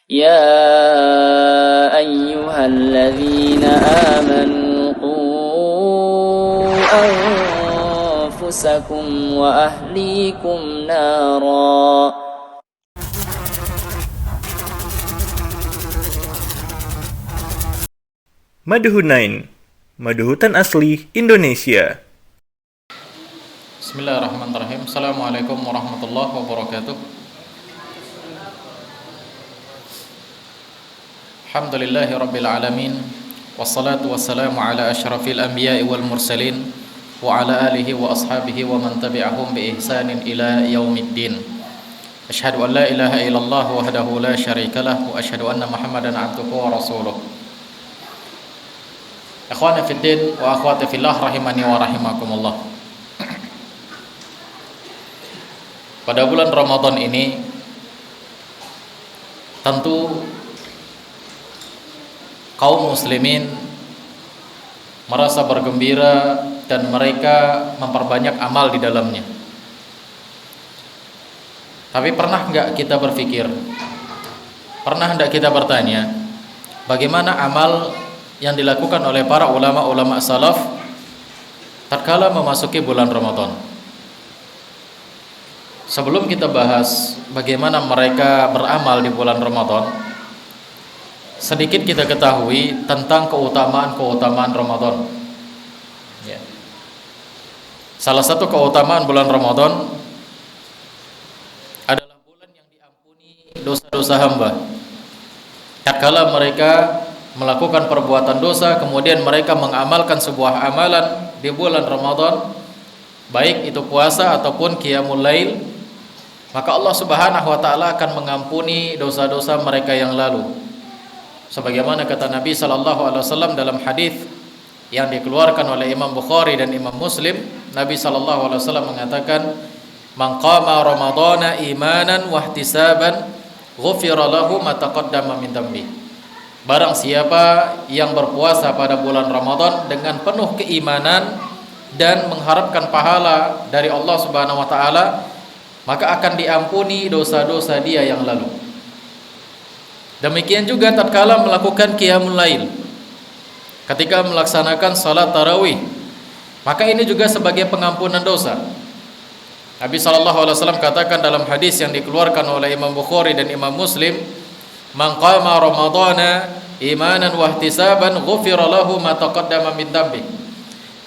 يا أيها الذين آمنوا قوا أنفسكم وأهليكم نارا Madu Hunain, madu hutan asli Indonesia. Bismillahirrahmanirrahim. Assalamualaikum warahmatullahi wabarakatuh. Alhamdulillahi rabbil alamin. Wassalatu wassalamu ala asyrafil anbiya'i wal mursalin wa ala alihi wa ashabihi wa man tabi'ahum bi ihsanin ila yaumiddin. Asyhadu an la ilaha illallah wahdahu la syarikalah wa asyhadu anna Muhammadan abduhu wa rasuluh. Ikhwani fid din wa akhwati fillah rahimani wa rahimakumullah. Pada bulan Ramadan ini tentu kaum muslimin merasa bergembira dan mereka memperbanyak amal di dalamnya. Tapi pernah enggak kita berpikir, pernah enggak kita bertanya, bagaimana amal yang dilakukan oleh para ulama-ulama salaf tatkala memasuki bulan Ramadan? Sebelum kita bahas bagaimana mereka beramal di bulan Ramadan, sedikit kita ketahui tentang keutamaan-keutamaan Ramadan. Ya. Salah satu keutamaan bulan Ramadan adalah bulan yang diampuni dosa-dosa hamba. Tatkala mereka melakukan perbuatan dosa, kemudian mereka mengamalkan sebuah amalan di bulan Ramadan, baik itu puasa ataupun qiyamul lail, maka Allah Subhanahu wa taala akan mengampuni dosa-dosa mereka yang lalu. Sebagaimana kata Nabi sallallahu alaihi wasallam dalam hadis yang dikeluarkan oleh Imam Bukhari dan Imam Muslim, Nabi sallallahu alaihi wasallam mengatakan, "Man qama ramadhana imanan wa ihtisaban, ghufira lahu ma taqaddama min dhanbi." Barang siapa yang berpuasa pada bulan Ramadan dengan penuh keimanan dan mengharapkan pahala dari Allah Subhanahu wa taala, maka akan diampuni dosa-dosa dia yang lalu. Demikian juga tatkala melakukan qiyamul lail, ketika melaksanakan salat tarawih, maka ini juga sebagai pengampunan dosa. Nabi sallallahu alaihi wasallam katakan dalam hadis yang dikeluarkan oleh Imam Bukhari dan Imam Muslim, "Man qama ramadhana imanan wa ihtisaban ghufira lahu ma taqaddama min dhanbi."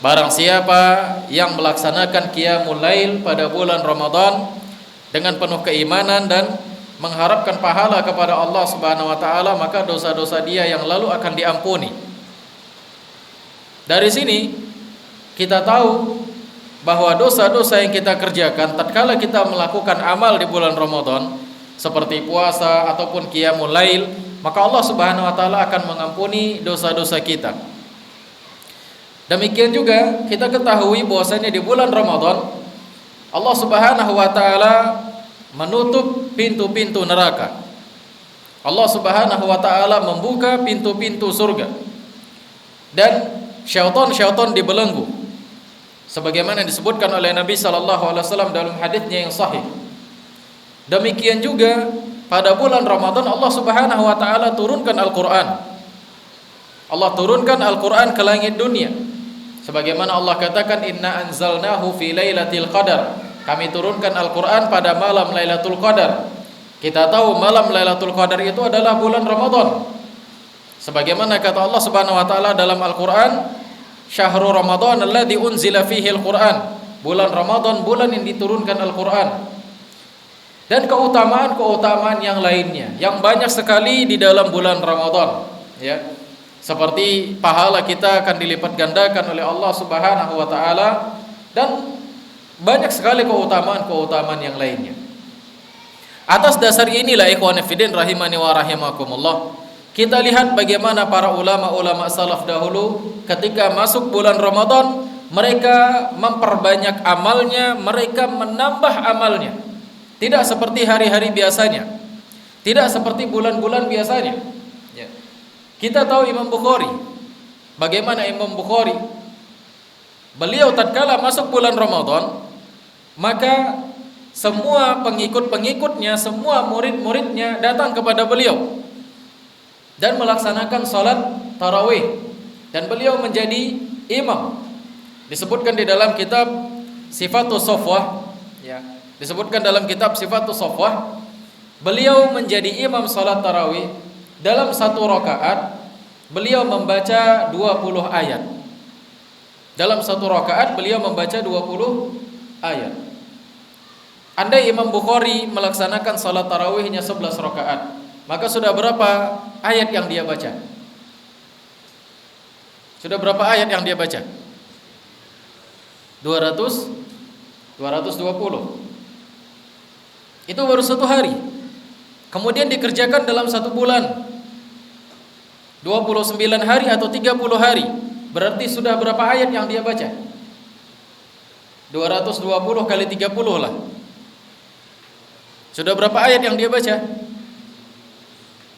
Barang siapa yang melaksanakan qiyamul lail pada bulan Ramadan dengan penuh keimanan dan mengharapkan pahala kepada Allah Subhanahu wa taala, maka dosa-dosa dia yang lalu akan diampuni. Dari sini kita tahu bahwa dosa-dosa yang kita kerjakan tatkala kita melakukan amal di bulan Ramadan seperti puasa ataupun qiyamul lail, maka Allah Subhanahu wa taala akan mengampuni dosa-dosa kita. Demikian juga kita ketahui bahwasanya di bulan Ramadan Allah Subhanahu wa taala menutup pintu-pintu neraka. Allah Subhanahu wa taala membuka pintu-pintu surga. Dan syaitan-syaitan dibelenggu. Sebagaimana disebutkan oleh Nabi sallallahu alaihi wasallam dalam hadisnya yang sahih. Demikian juga pada bulan Ramadan Allah Subhanahu wa taala turunkan Al-Qur'an. Allah turunkan Al-Qur'an ke langit dunia. Sebagaimana Allah katakan, "Inna anzalnahu fi lailatul qadar." Kami turunkan Al-Qur'an pada malam Lailatul Qadar. Kita tahu malam Lailatul Qadar itu adalah bulan Ramadan. Sebagaimana kata Allah Subhanahu wa taala dalam Al-Qur'an, "Syahrul Ramadan alladzi unzila fihi Al-Qur'an." Bulan Ramadan, bulan yang diturunkan Al-Qur'an. Dan keutamaan-keutamaan yang lainnya yang banyak sekali di dalam bulan Ramadan, ya. Seperti pahala kita akan dilipat gandakan oleh Allah Subhanahu wa taala dan banyak sekali keutamaan-keutamaan yang lainnya. Atas dasar inilah ikhwan fillah rahimani wa rahimakumullah, kita lihat bagaimana para ulama-ulama salaf dahulu ketika masuk bulan Ramadan, mereka memperbanyak amalnya, mereka menambah amalnya. Tidak seperti hari-hari biasanya, tidak seperti bulan-bulan biasanya. Ya. Kita tahu Imam Bukhari. Bagaimana Imam Bukhari? Beliau tatkala masuk bulan Ramadan, maka semua pengikut-pengikutnya, semua murid-muridnya datang kepada beliau dan melaksanakan salat tarawih, dan beliau menjadi imam. Disebutkan di dalam kitab Sifatus Safwah, ya, disebutkan dalam kitab Sifatus Safwah, beliau menjadi imam salat tarawih. Dalam satu rakaat beliau membaca 20 ayat. Dalam satu rakaat beliau membaca 20 ayat. Andai Imam Bukhari melaksanakan salat tarawihnya 11 rakaat, maka sudah berapa ayat yang dia baca? Sudah berapa ayat yang dia baca? 220. Itu baru satu hari. Kemudian dikerjakan dalam satu bulan, 29 hari atau 30 hari. Berarti sudah berapa ayat yang dia baca? 220 kali 30 lah. Sudah berapa ayat yang dia baca?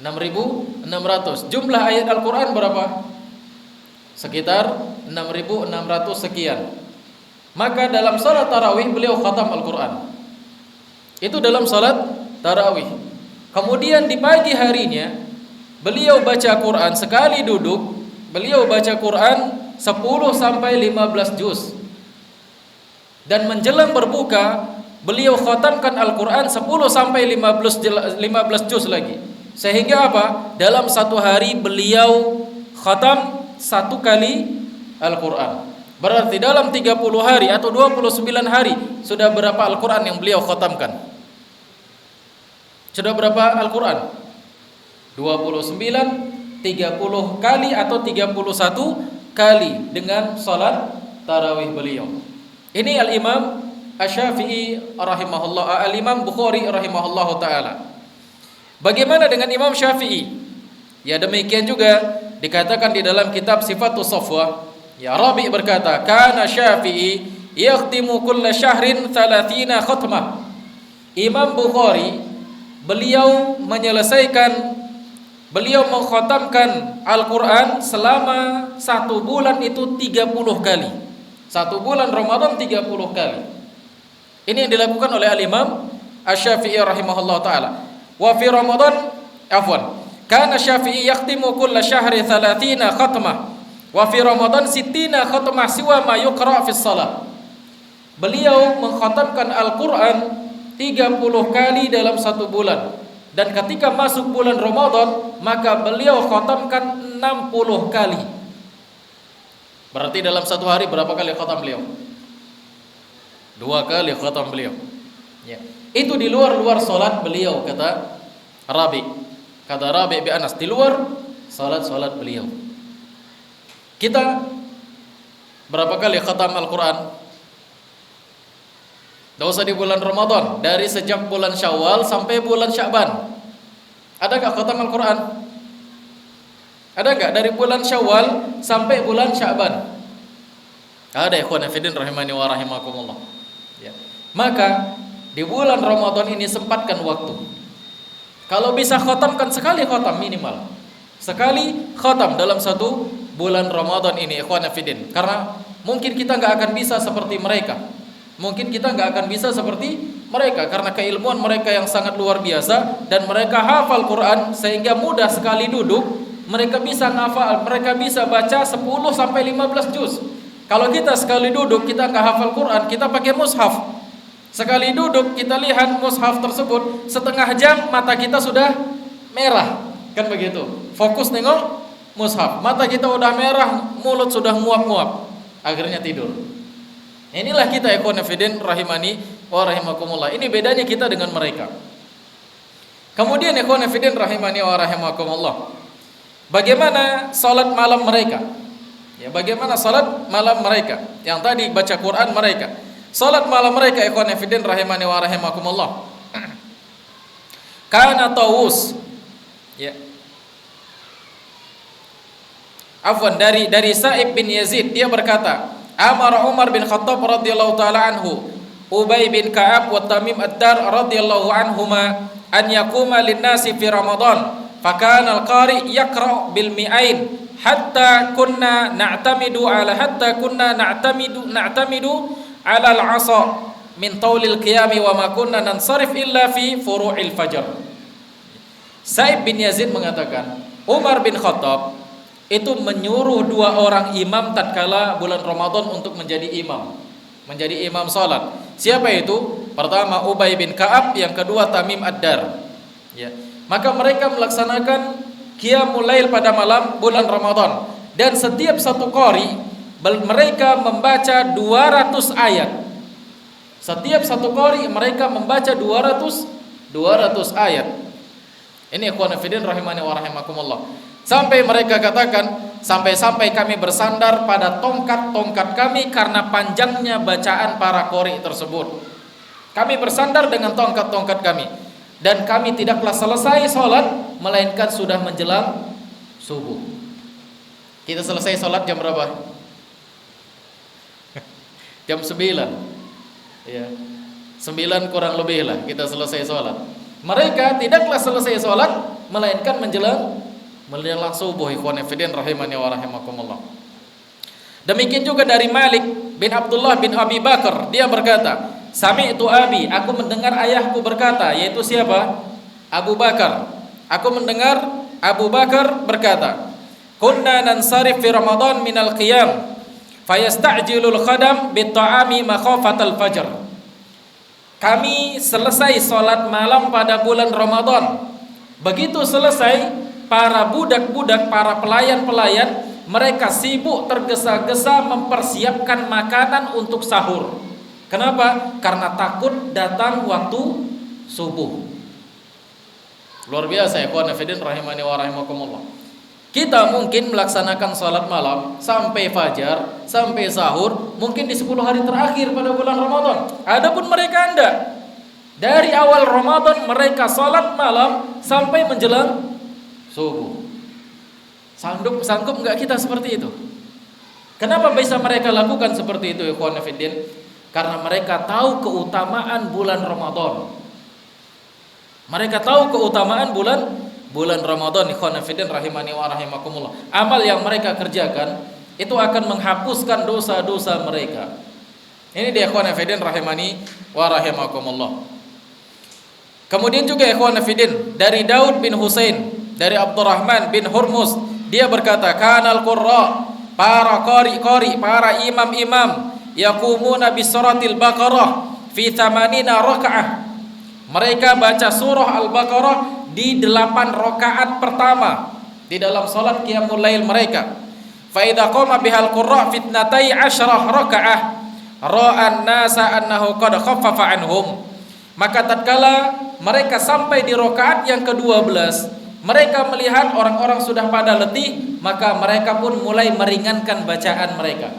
6.600. Jumlah ayat Al-Quran berapa? Sekitar 6.600 sekian. Maka dalam salat tarawih beliau khatam Al-Quran. Itu dalam salat tarawih. Kemudian di pagi harinya beliau baca Quran sekali duduk, beliau baca Quran 10 sampai 15 juz. Dan menjelang berbuka beliau khatamkan Al-Quran 10 sampai 15 juz lagi. Sehingga apa? Dalam satu hari beliau khatam satu kali Al-Quran. Berarti dalam 30 hari atau 29 hari sudah berapa Al-Quran yang beliau khatamkan? Sudah berapa Al-Quran? 29, 30 kali atau 31 kali dengan salat tarawih beliau. Ini Al-Imam Asy-Syafi'i rahimahullah, Al-Imam Bukhari rahimahullahu taala. Bagaimana dengan Imam Syafi'i? Ya demikian juga dikatakan di dalam kitab Sifatus Safwah. Ya Rabi berkata, kana Syafi'i yakhtimu kulla syahrin 30 khatmah. Imam Bukhari beliau mengkhatamkan Al-Quran selama satu bulan itu 30 kali. Satu bulan Ramadan 30 kali. Ini yang dilakukan oleh Al-Imam Asy-Syafi'i rahimahullah ta'ala. Wa fi Ramadan kana Syafi'i yakhtimu kulla syahri 30 khatmah wa fi Ramadan 60 khatmah siwa ma yuqra fi shalah. Beliau mengkhatamkan Al-Quran 30 kali dalam satu bulan, dan ketika masuk bulan Ramadan maka beliau khatamkan 60 kali. Berarti dalam satu hari berapa kali khatam beliau? 2 kali khatam beliau. Ya. Itu di luar salat beliau, kata Rabi bin Anas, di luar salat beliau. Kita berapa kali khatam Al-Quran? Tidak usah di bulan Ramadan, dari sejak bulan Syawal sampai bulan Sya'ban. Ada enggak khatam Al-Quran? Ada enggak dari bulan Syawal sampai bulan Sya'ban? Ada, ikhwan fillah rahimani wa rahimakumullah. Ya. Maka di bulan Ramadan ini sempatkan waktu. Kalau bisa khatamkan sekali khatam minimal. Sekali khatam dalam satu bulan Ramadan ini, ikhwan fillah. Karena mungkin kita enggak akan bisa seperti mereka. Karena keilmuan mereka yang sangat luar biasa, dan mereka hafal Quran sehingga mudah sekali duduk, mereka bisa ngafal, mereka bisa baca 10 sampai 15 juz. Kalau kita sekali duduk kita enggak hafal Quran, kita pakai mushaf. Sekali duduk kita lihat mushaf tersebut, setengah jam mata kita sudah merah, kan begitu. Fokus nengok mushaf, mata kita udah merah, mulut sudah muap-muap, akhirnya tidur. Inilah kita ikhwan fillah rahimani wa rahimakumullah. Ini bedanya kita dengan mereka. Kemudian ikhwan fillah rahimani wa rahimakumullah, bagaimana salat malam mereka? Ya, bagaimana salat malam mereka? Yang tadi baca Quran mereka. Salat malam mereka ikhwan fillah rahimani wa rahimakumullah. Kana Tawus, ya. Afwan, dari Sa'ib bin Yazid, dia berkata, Amar Umar bin Khattab radhiyallahu taala anhu Ubay bin Ka'ab wa Tamim Ad-Dar radhiyallahu anhuma an yaquma lin-nasi fi Ramadan, fakana al-qari yaqra bil mi'ain hatta kunna na'tamidu ala al-'asa min tawlil qiyami wa ma kunna nansarif illa fi furu'il fajr. Sa'ib bin Yazid mengatakan, Umar bin Khattab itu menyuruh 2 orang imam tatkala bulan Ramadan untuk menjadi imam salat. Siapa itu? Pertama Ubay bin Ka'ab, yang kedua Tamim Ad-Dar. Ya. Maka mereka melaksanakan qiyamul lail pada malam bulan Ramadan, dan setiap satu qari mereka membaca 200 ayat. Setiap satu qari mereka membaca 200 ayat. Ini ikhwan fillah rahimani wa rahimakumullah. Sampai mereka katakan, sampai-sampai kami bersandar pada tongkat-tongkat kami karena panjangnya bacaan para qari tersebut. Kami bersandar dengan tongkat-tongkat kami, dan kami tidaklah selesai sholat melainkan sudah menjelang subuh. Kita selesai sholat jam berapa? Jam 9. Ya. 9 kurang lebih lah kita selesai sholat. Mereka tidaklah selesai sholat melainkan menjelang subuh. Ikhwan fillah rahimani wa rahimakumullah. Demikian juga dari Malik bin Abdullah bin Abi Bakar, dia berkata, Sami'tu abi, aku mendengar ayahku berkata, yaitu siapa? Abu Bakar. Aku mendengar Abu Bakar berkata, kunna nansarif fi Ramadan minal qiyam fayasta'jilul khadam bitta'ami makhafatal fajr. Kami selesai sholat malam pada bulan Ramadan. Begitu selesai, para budak-budak, para pelayan-pelayan, mereka sibuk tergesa-gesa mempersiapkan makanan untuk sahur. Kenapa? Karena takut datang waktu subuh. Luar biasa ya ikhwan fillah rahimani wa rahimakumullah. Kita mungkin melaksanakan salat malam sampai fajar, sampai sahur, mungkin di 10 hari terakhir pada bulan Ramadan. Adapun mereka enggak. Dari awal Ramadan mereka salat malam sampai menjelang subuh. Sanggup enggak kita seperti itu? Kenapa bisa mereka lakukan seperti itu ikhwan fillah? Karena mereka tahu keutamaan bulan Ramadan. Mereka tahu keutamaan bulan Ramadan. Ikhwan fillah rahimani wa rahimakumullah. Amal yang mereka kerjakan itu akan menghapuskan dosa-dosa mereka. Ini dia ikhwan fillah rahimani wa rahimakumullah. Kemudian juga ikhwan fillah dari Daud bin Husain, dari Abdurrahman bin Hurmuz, dia berkata, kanal qurra, para qari, para imam-imam, yaqumuna bi suratil Baqarah fi 80 rakaah. Mereka baca surah Al-Baqarah di 8 rakaat pertama di dalam salat qiyamul lail mereka. Fa idza qama bihal qurra fi 12 rakaah ra'an nasa annahu qad khaffafa anhum. Maka tatkala mereka sampai di rakaat yang ke-12, mereka melihat orang-orang sudah pada letih, maka mereka pun mulai meringankan bacaan mereka.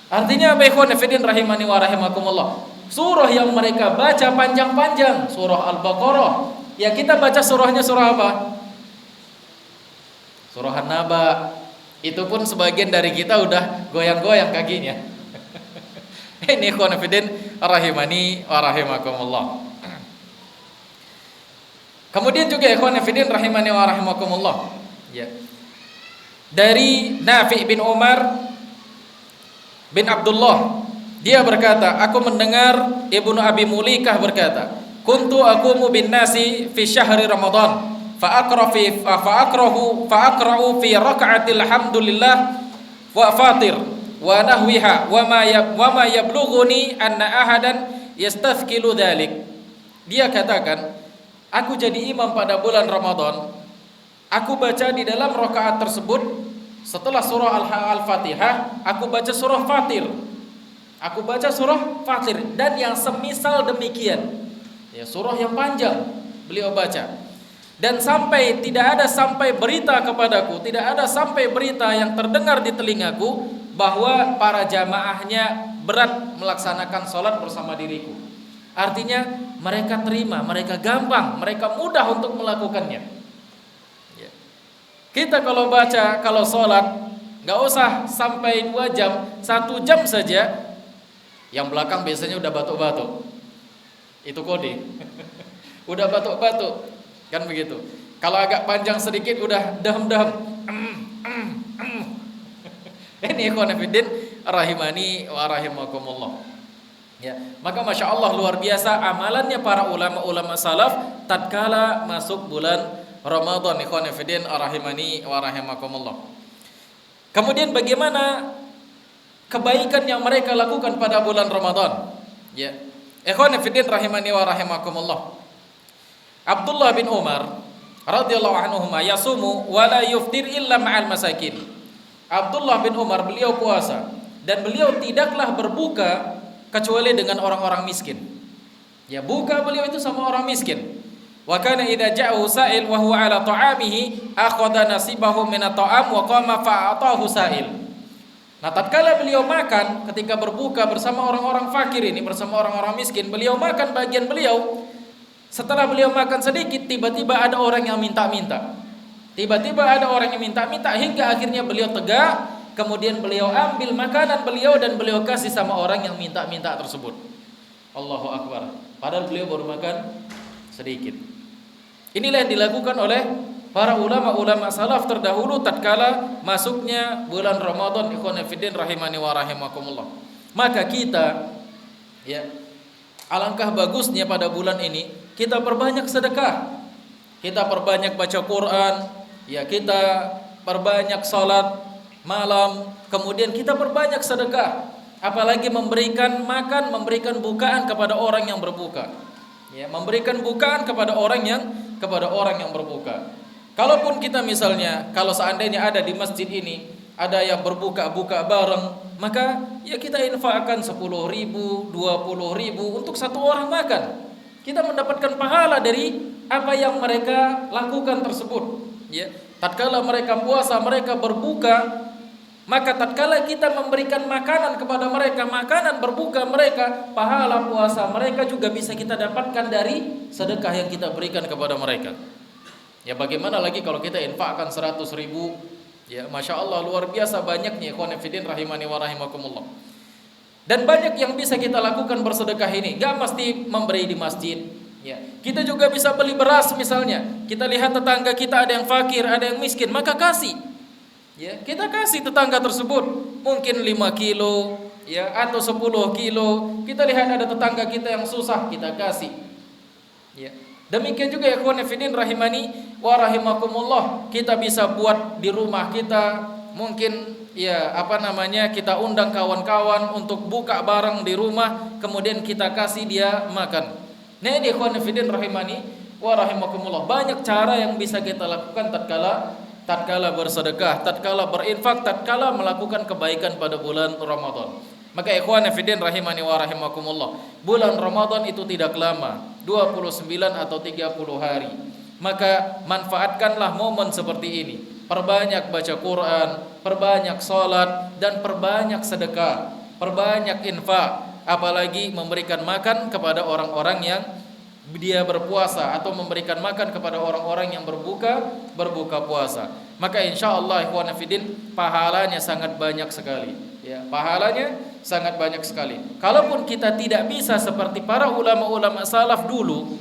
Artinya ikhwan fillah rahimani wa rahimakumullah, surah yang mereka baca panjang-panjang, surah Al-Baqarah. Ya kita baca surahnya surah apa? Surah An-Naba. Itu pun sebagian dari kita udah goyang-goyang kakinya. Ini ikhwan fillah rahimani wa rahimakumullah. Kemudian juga ikhwan fillah rahimani wa rahimakumullah, ya. Dari Nafi' bin Umar bin Abdullah, dia berkata, aku mendengar Ibnu Abi Mulikah berkata, kuntu aqumu bin nasi fi syahri Ramadan fa aqra'u fi raka'atil hamdulillah wa fatir wa nahwiha wa ma yablughuni anna ahadan yastathqilu dhalik. Dia katakan, aku jadi imam pada bulan Ramadan. Aku baca di dalam rakaat tersebut, setelah surah Al-Fatihah, aku baca surah Fatir. Dan yang semisal demikian. Ya, surah yang panjang beliau baca. Dan tidak ada sampai berita kepadaku, tidak ada sampai berita yang terdengar di telingaku bahwa para jamaahnya berat melaksanakan sholat bersama diriku. Artinya mereka terima, mereka gampang, mereka mudah untuk melakukannya. Kita kalau baca, kalau sholat, gak usah sampai 2 jam, 1 jam saja, yang belakang biasanya udah batuk-batuk. Itu kode. Udah batuk-batuk, kan begitu. Kalau agak panjang sedikit udah dahem-dahem. Ini ikhwan fillah rahimani wa rahimakumullah. Ya, maka masya Allah luar biasa amalannya para ulama-ulama salaf tatkala masuk bulan Ramadan. Ikhwan fillah rahimani wa rahimakumullah. Kemudian bagaimana kebaikan yang mereka lakukan pada bulan Ramadan? Ya, ikhwan fillah rahimani wa rahimakumullah. Abdullah bin Umar radhiyallahu anhuma yasumu wa la yuftir illa ma'al masakin. Abdullah bin Umar beliau puasa dan beliau tidaklah berbuka kecuali dengan orang-orang miskin. Ya, buka beliau itu sama orang miskin. Wa kana idza ja'ahu sa'il wa huwa 'ala ta'amihi akhadha nasibahu min at-ta'am wa qama fa'atahu sa'il. Nah, tatkala beliau makan ketika berbuka bersama orang-orang fakir ini, bersama orang-orang miskin, beliau makan bagian beliau. Setelah beliau makan sedikit, tiba-tiba ada orang yang minta-minta. Tiba-tiba ada orang yang minta-minta hingga akhirnya beliau tegak. Kemudian beliau ambil makanan beliau dan beliau kasih sama orang yang minta-minta tersebut. Allahu Akbar. Padahal beliau baru makan sedikit. Inilah yang dilakukan oleh para ulama-ulama salaf terdahulu tatkala masuknya bulan Ramadan. Ikhwan fillah rahimani wa rahimakumullah. Maka kita, ya, alangkah bagusnya pada bulan ini kita perbanyak sedekah. Kita perbanyak baca Quran, ya, kita perbanyak salat malam, kemudian kita perbanyak sedekah, apalagi memberikan makan, memberikan bukaan kepada orang yang berbuka. Ya, memberikan bukaan kepada orang yang berbuka. Kalaupun kita misalnya, kalau seandainya ada di masjid ini ada yang berbuka-buka bareng, maka ya kita infakkan 10.000, 20.000 untuk satu orang makan. Kita mendapatkan pahala dari apa yang mereka lakukan tersebut. Ya, tatkala mereka puasa, mereka berbuka, maka tatkala kita memberikan makanan kepada mereka, makanan berbuka mereka, pahala puasa mereka juga bisa kita dapatkan dari sedekah yang kita berikan kepada mereka. Ya, bagaimana lagi kalau kita infakkan 100.000? Ya, masya Allah luar biasa banyaknya ikhwan fillah rahimani wa rahimakumullah. Dan banyak yang bisa kita lakukan bersedekah ini. Gak mesti memberi di masjid. Ya, kita juga bisa beli beras misalnya. Kita lihat tetangga kita ada yang fakir, ada yang miskin, maka kasih. Ya, kita kasih tetangga tersebut mungkin 5 kilo, ya, atau 10 kilo. Kita lihat ada tetangga kita yang susah, kita kasih. Ya. Demikian juga ya ikhwan fillah rahimani wa rahimakumullah. Kita bisa buat di rumah kita, mungkin ya kita undang kawan-kawan untuk buka bareng di rumah, kemudian kita kasih dia makan. Nah, ini ikhwan fillah rahimani wa rahimakumullah. Banyak cara yang bisa kita lakukan tatkala bersedekah, tatkala berinfak, tatkala melakukan kebaikan pada bulan Ramadan. Maka ikhwan fillah rahimani wa rahimakumullah, bulan Ramadan itu tidak lama, 29 atau 30 hari. Maka manfaatkanlah momen seperti ini. Perbanyak baca Quran, perbanyak salat, dan perbanyak sedekah, perbanyak infak, apalagi memberikan makan kepada orang-orang yang dia berpuasa, atau memberikan makan kepada orang-orang yang berbuka puasa. Maka insyaallah ikhwan fillah pahalanya sangat banyak sekali. Ya, pahalanya sangat banyak sekali. Kalaupun kita tidak bisa seperti para ulama-ulama salaf dulu,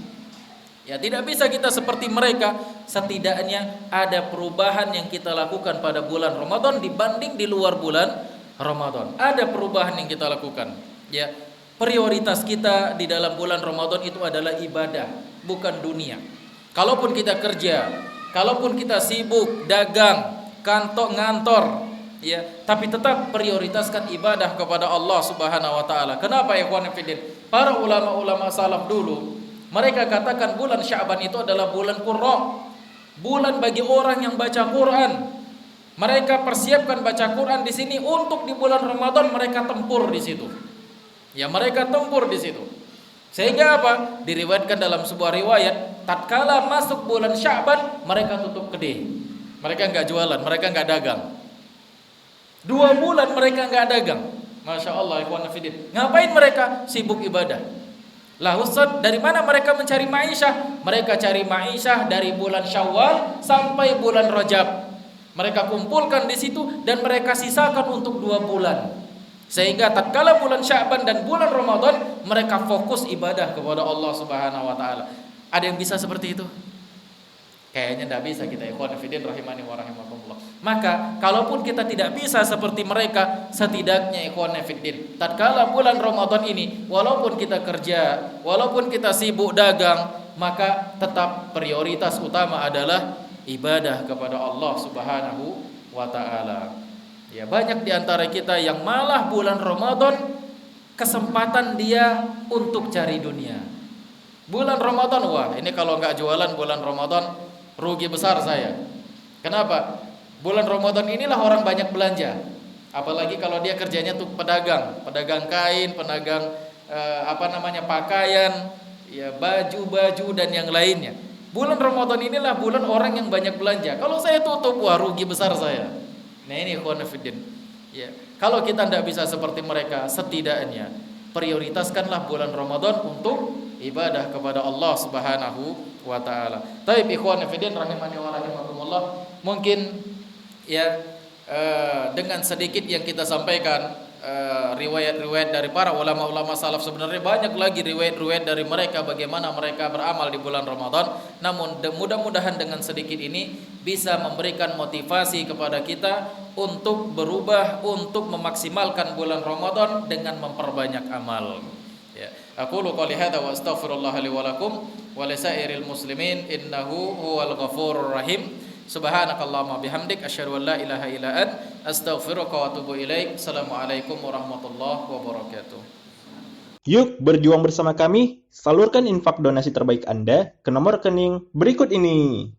ya, tidak bisa kita seperti mereka, setidaknya ada perubahan yang kita lakukan pada bulan Ramadan dibanding di luar bulan Ramadan. Ada perubahan yang kita lakukan. Ya, prioritas kita di dalam bulan Ramadan itu adalah ibadah, bukan dunia. Kalaupun kita kerja, kalaupun kita sibuk dagang, ngantor, ya, tapi tetap prioritaskan ibadah kepada Allah Subhanahu wa taala. Kenapa ya ikhwan fillah? Para ulama-ulama salaf dulu mereka katakan bulan Sya'ban itu adalah bulan qurra, bulan bagi orang yang baca Quran. Mereka persiapkan baca Quran di sini untuk di bulan Ramadan mereka tempur di situ. Ya, mereka tempur di situ. Sehingga apa? Diriwayatkan dalam sebuah riwayat, tatkala masuk bulan Sya'ban mereka tutup kedai. Mereka enggak jualan, mereka enggak dagang. 2 bulan mereka enggak dagang. Masya Allah ikhwan fillah. Ngapain mereka? Sibuk ibadah. Lah Ustaz, dari mana mereka mencari ma'isyah? Mereka cari ma'isyah dari bulan Syawal sampai bulan Rajab. Mereka kumpulkan di situ dan mereka sisakan untuk 2 bulan. Sehingga tatkala bulan Sya'ban dan bulan Ramadan mereka fokus ibadah kepada Allah Subhanahu wa taala. Ada yang bisa seperti itu? Kayaknya tidak bisa kita, ikhwan fillah rahimani wa rahimakumullah. Maka kalaupun kita tidak bisa seperti mereka, setidaknya ikhwan fillah, tatkala bulan Ramadan ini, walaupun kita kerja, walaupun kita sibuk dagang, maka tetap prioritas utama adalah ibadah kepada Allah Subhanahu wa taala. Ya, banyak di antara kita yang malah bulan Ramadan kesempatan dia untuk cari dunia. Bulan Ramadan, wah ini kalau nggak jualan bulan Ramadan rugi besar saya. Kenapa? Bulan Ramadan inilah orang banyak belanja. Apalagi kalau dia kerjanya tuh pedagang kain, pedagang pakaian, ya baju-baju dan yang lainnya. Bulan Ramadan inilah bulan orang yang banyak belanja. Kalau saya tutup, wah rugi besar saya. Nah ini ikhwan fillah. Ya, kalau kita tidak bisa seperti mereka, setidaknya prioritaskanlah bulan Ramadan untuk ibadah kepada Allah Subhanahu wa taala. Taib ikhwan fillah rahimani wa rahimakumullah. Mungkin ya dengan sedikit yang kita sampaikan riwayat-riwayat dari para ulama-ulama salaf, sebenarnya banyak lagi riwayat-riwayat dari mereka bagaimana mereka beramal di bulan Ramadan. Namun mudah-mudahan dengan sedikit ini bisa memberikan motivasi kepada kita untuk berubah, untuk memaksimalkan bulan Ramadan dengan memperbanyak amal. Ya, aqulu qouli hadza wa astaghfirullah li wa lakum wa lisairil muslimin innahu huwal ghafurur rahim. Subhanakallahumma bihamdik asyhadu an la ilaha illa ant astaghfiruka wa atubu ilaik. Assalamualaikum warahmatullahi wabarakatuh. Yuk berjuang bersama kami, salurkan infak donasi terbaik Anda ke nomor rekening berikut ini.